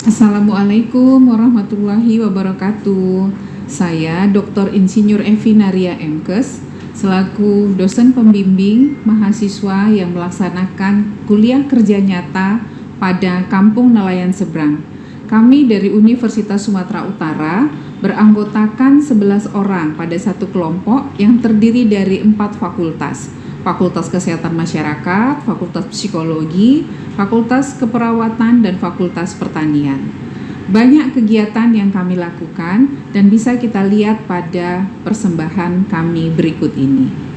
Assalamualaikum warahmatullahi wabarakatuh. Saya Dr. Insinyur Evi Naria Emkes, selaku dosen pembimbing mahasiswa yang melaksanakan kuliah kerja nyata pada Kampung Nelayan Seberang. Kami dari Universitas Sumatera Utara beranggotakan 11 orang pada satu kelompok yang terdiri dari 4 fakultas. Fakultas Kesehatan Masyarakat, Fakultas Psikologi, Fakultas Keperawatan, dan Fakultas Pertanian. Banyak kegiatan yang kami lakukan dan bisa kita lihat pada persembahan kami berikut ini.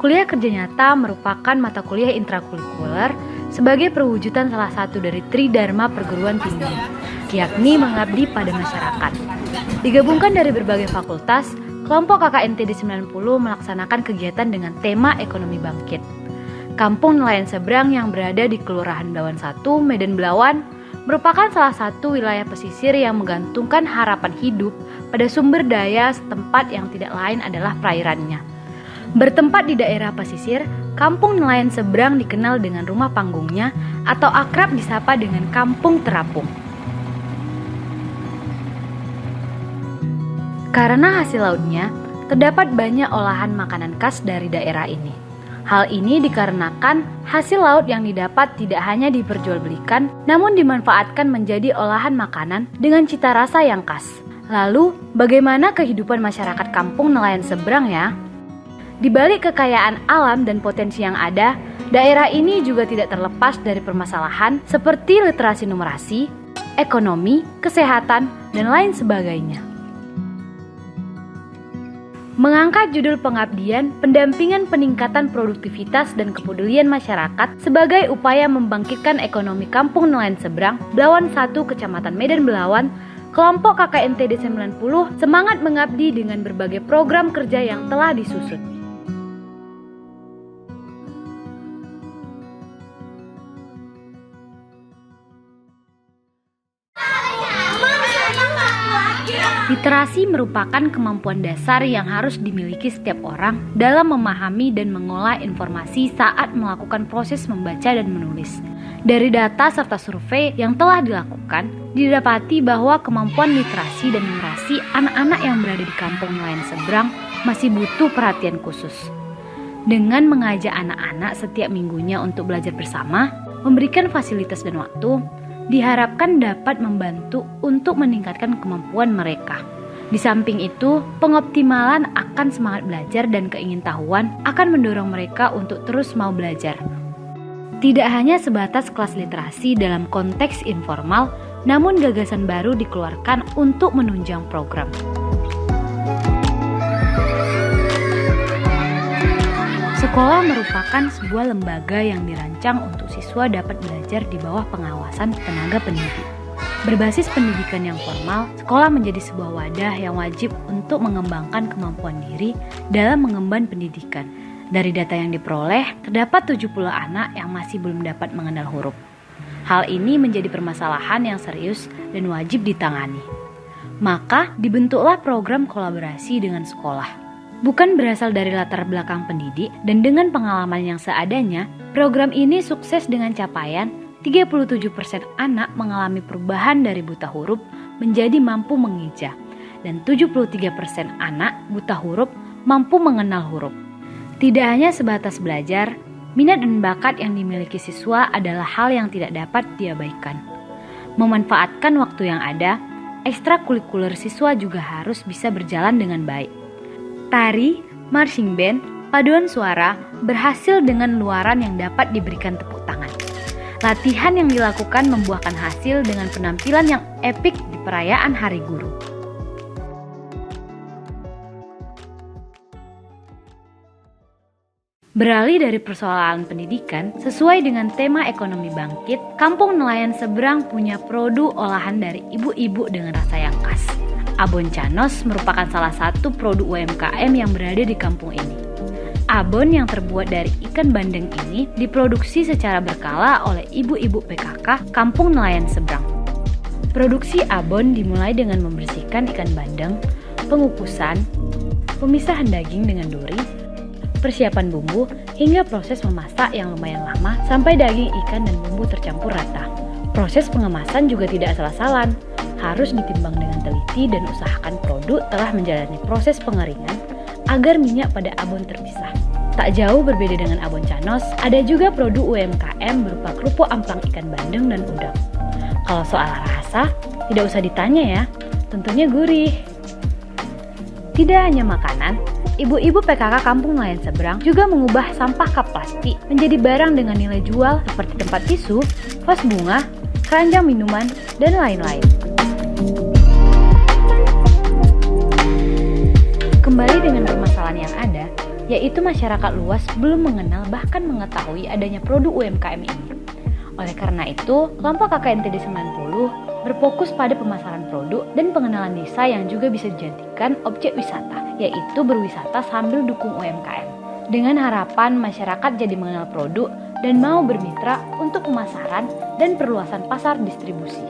Kuliah kerja nyata merupakan mata kuliah intrakurikuler sebagai perwujudan salah satu dari Tridharma perguruan tinggi, yakni mengabdi pada masyarakat. Digabungkan dari berbagai fakultas, kelompok KKNTD 90 melaksanakan kegiatan dengan tema ekonomi bangkit. Kampung Nelayan Seberang yang berada di Kelurahan Belawan 1, Medan Belawan, merupakan salah satu wilayah pesisir yang menggantungkan harapan hidup pada sumber daya setempat yang tidak lain adalah perairannya. Bertempat di daerah pesisir, Kampung Nelayan Seberang dikenal dengan rumah panggungnya atau akrab disapa dengan Kampung Terapung. Karena hasil lautnya, terdapat banyak olahan makanan khas dari daerah ini. Hal ini dikarenakan hasil laut yang didapat tidak hanya diperjualbelikan, namun dimanfaatkan menjadi olahan makanan dengan cita rasa yang khas. Lalu, bagaimana kehidupan masyarakat Kampung Nelayan Seberang ya? Di balik kekayaan alam dan potensi yang ada, daerah ini juga tidak terlepas dari permasalahan seperti literasi numerasi, ekonomi, kesehatan, dan lain sebagainya. Mengangkat judul pengabdian, pendampingan peningkatan produktivitas dan kepedulian masyarakat sebagai upaya membangkitkan ekonomi Kampung Nelayan Seberang, Belawan 1, Kecamatan Medan Belawan, kelompok KKNTD 90 semangat mengabdi dengan berbagai program kerja yang telah disusun. Literasi merupakan kemampuan dasar yang harus dimiliki setiap orang dalam memahami dan mengolah informasi saat melakukan proses membaca dan menulis. Dari data serta survei yang telah dilakukan, didapati bahwa kemampuan literasi dan numerasi anak-anak yang berada di Kampung Nelayan Seberang masih butuh perhatian khusus. Dengan mengajak anak-anak setiap minggunya untuk belajar bersama, memberikan fasilitas dan waktu, diharapkan dapat membantu untuk meningkatkan kemampuan mereka. Di samping itu, pengoptimalan akan semangat belajar dan keingintahuan akan mendorong mereka untuk terus mau belajar. Tidak hanya sebatas kelas literasi dalam konteks informal, namun gagasan baru dikeluarkan untuk menunjang program. Sekolah merupakan sebuah lembaga yang dirancang untuk siswa dapat belajar di bawah pengawasan tenaga pendidik. Berbasis pendidikan yang formal, sekolah menjadi sebuah wadah yang wajib untuk mengembangkan kemampuan diri dalam mengemban pendidikan. Dari data yang diperoleh, terdapat 70 anak yang masih belum dapat mengenal huruf. Hal ini menjadi permasalahan yang serius dan wajib ditangani. Maka dibentuklah program kolaborasi dengan sekolah. Bukan berasal dari latar belakang pendidik dan dengan pengalaman yang seadanya, program ini sukses dengan capaian 37% anak mengalami perubahan dari buta huruf menjadi mampu mengeja dan 73% anak buta huruf mampu mengenal huruf. Tidak hanya sebatas belajar, minat dan bakat yang dimiliki siswa adalah hal yang tidak dapat diabaikan. Memanfaatkan waktu yang ada, ekstrakurikuler siswa juga harus bisa berjalan dengan baik. Tari, marching band, paduan suara berhasil dengan luaran yang dapat diberikan tepuk tangan. Latihan yang dilakukan membuahkan hasil dengan penampilan yang epik di perayaan Hari Guru. Beralih dari persoalan pendidikan, sesuai dengan tema ekonomi bangkit, Kampung Nelayan Seberang punya produk olahan dari ibu-ibu dengan rasa yang khas. Abon Canos merupakan salah satu produk UMKM yang berada di kampung ini. Abon yang terbuat dari ikan bandeng ini diproduksi secara berkala oleh ibu-ibu PKK Kampung Nelayan Seberang. Produksi abon dimulai dengan membersihkan ikan bandeng, pengukusan, pemisahan daging dengan dori, persiapan bumbu, hingga proses memasak yang lumayan lama sampai daging ikan dan bumbu tercampur rata. Proses pengemasan juga tidak asal-asalan, harus ditimbang dengan teliti dan usahakan produk telah menjalani proses pengeringan agar minyak pada abon terpisah. Tak jauh berbeda dengan abon Canos, ada juga produk UMKM berupa kerupuk amplang ikan bandeng dan udang. Kalau soal rasa, tidak usah ditanya ya, tentunya gurih. Tidak hanya makanan, ibu-ibu PKK Kampung Nelayan Seberang juga mengubah sampah kap plastik menjadi barang dengan nilai jual seperti tempat tisu, vas bunga, keranjang minuman, dan lain-lain. Kembali dengan permasalahan yang ada, yaitu masyarakat luas belum mengenal bahkan mengetahui adanya produk UMKM ini. Oleh karena itu, kelompok KKNTD 90 berfokus pada pemasaran produk dan pengenalan desa yang juga bisa dijadikan objek wisata, yaitu berwisata sambil dukung UMKM. Dengan harapan masyarakat jadi mengenal produk dan mau bermitra untuk pemasaran dan perluasan pasar distribusi.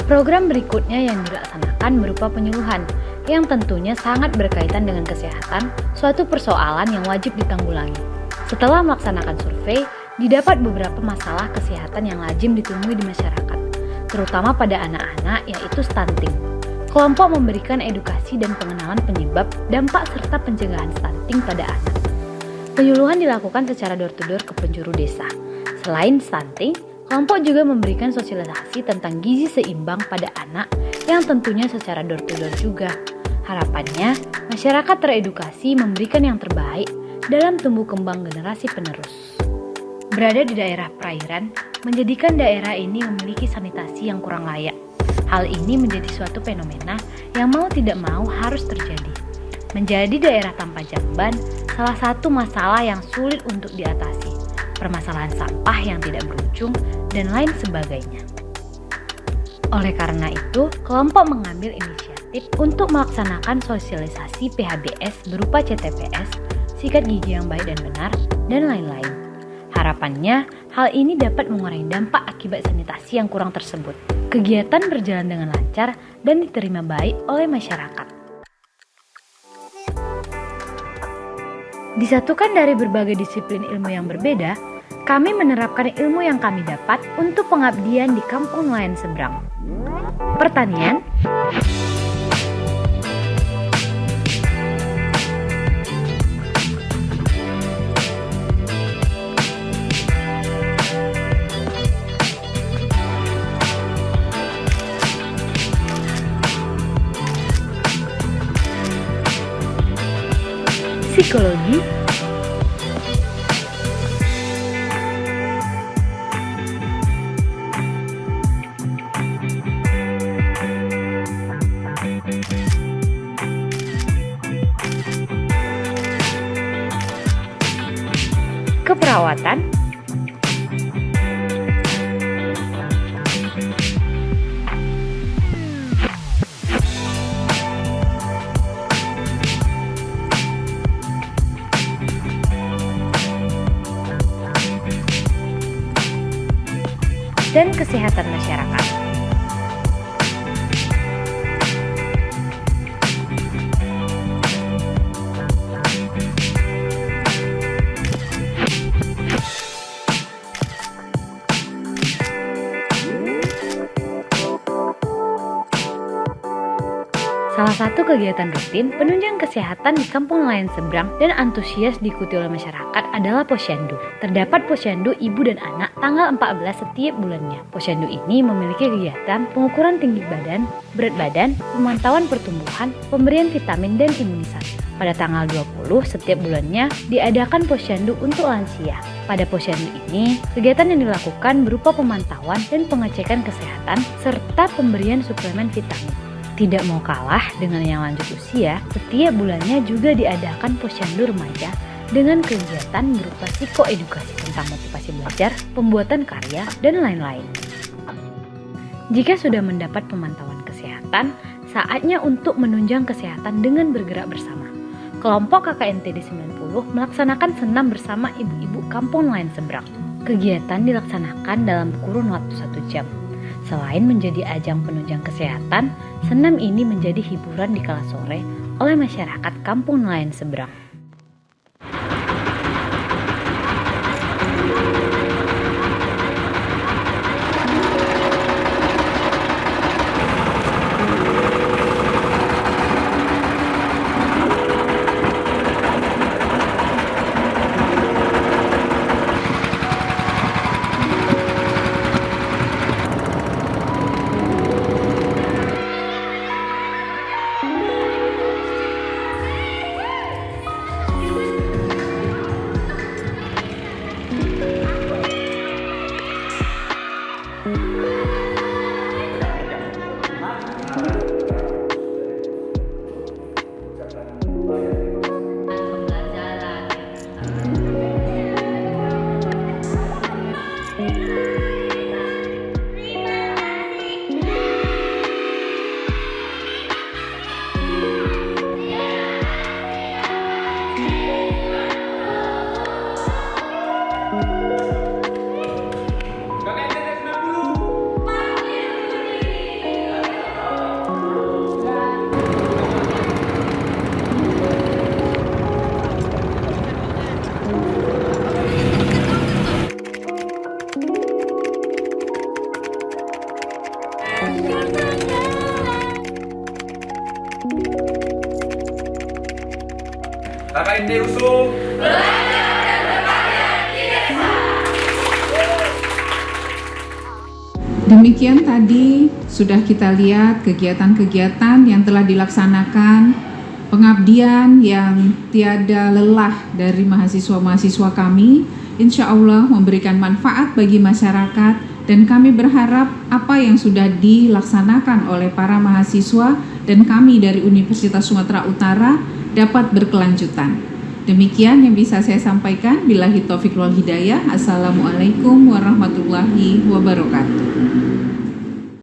Program berikutnya yang dilaksanakan berupa penyuluhan, yang tentunya sangat berkaitan dengan kesehatan, suatu persoalan yang wajib ditanggulangi. Setelah melaksanakan survei, didapat beberapa masalah kesehatan yang lazim ditemui di masyarakat, terutama pada anak-anak, yaitu stunting. Kelompok memberikan edukasi dan pengenalan penyebab, dampak serta pencegahan stunting pada anak. Penyuluhan dilakukan secara door-to-door ke penjuru desa. Selain stunting, kelompok juga memberikan sosialisasi tentang gizi seimbang pada anak yang tentunya secara door-to-door juga. Harapannya, masyarakat teredukasi memberikan yang terbaik dalam tumbuh kembang generasi penerus. Berada di daerah perairan, menjadikan daerah ini memiliki sanitasi yang kurang layak. Hal ini menjadi suatu fenomena yang mau tidak mau harus terjadi. Menjadi daerah tanpa jamban, salah satu masalah yang sulit untuk diatasi. Permasalahan sampah yang tidak berujung, dan lain sebagainya. Oleh karena itu, kelompok mengambil inisiatif untuk melaksanakan sosialisasi PHBS berupa CTPS, sikat gigi yang baik dan benar, dan lain-lain. Harapannya, hal ini dapat mengurangi dampak akibat sanitasi yang kurang tersebut. Kegiatan berjalan dengan lancar dan diterima baik oleh masyarakat. Disatukan dari berbagai disiplin ilmu yang berbeda, kami menerapkan ilmu yang kami dapat untuk pengabdian di Kampung Nelayan Seberang. Pertanian, psikologi, keperawatan, dan dan kesehatan masyarakat. Salah satu kegiatan rutin penunjang kesehatan di kampung nelayan seberang dan antusias diikuti oleh masyarakat adalah Posyandu. Terdapat Posyandu ibu dan anak tanggal 14 setiap bulannya. Posyandu ini memiliki kegiatan pengukuran tinggi badan, berat badan, pemantauan pertumbuhan, pemberian vitamin dan imunisasi. Pada tanggal 20 setiap bulannya diadakan Posyandu untuk lansia. Pada Posyandu ini, kegiatan yang dilakukan berupa pemantauan dan pengecekan kesehatan serta pemberian suplemen vitamin. Tidak mau kalah dengan yang lanjut usia, setiap bulannya juga diadakan Posyandu remaja dengan kegiatan berupa psikoedukasi tentang motivasi belajar, pembuatan karya, dan lain-lain. Jika sudah mendapat pemantauan kesehatan, saatnya untuk menunjang kesehatan dengan bergerak bersama. Kelompok KKNTD 90 melaksanakan senam bersama ibu-ibu kampung nelayan seberang. Kegiatan dilaksanakan dalam kurun waktu 1 jam. Selain menjadi ajang penunjang kesehatan, senam ini menjadi hiburan di kala sore oleh masyarakat kampung nelayan seberang. KKND usung. Demikian tadi sudah kita lihat kegiatan-kegiatan yang telah dilaksanakan, pengabdian yang tiada lelah dari mahasiswa-mahasiswa kami, insya Allah memberikan manfaat bagi masyarakat, dan kami berharap apa yang sudah dilaksanakan oleh para mahasiswa dan kami dari Universitas Sumatera Utara dapat berkelanjutan. Demikian yang bisa saya sampaikan. Billahi taufiq wal hidayah. Assalamualaikum warahmatullahi wabarakatuh.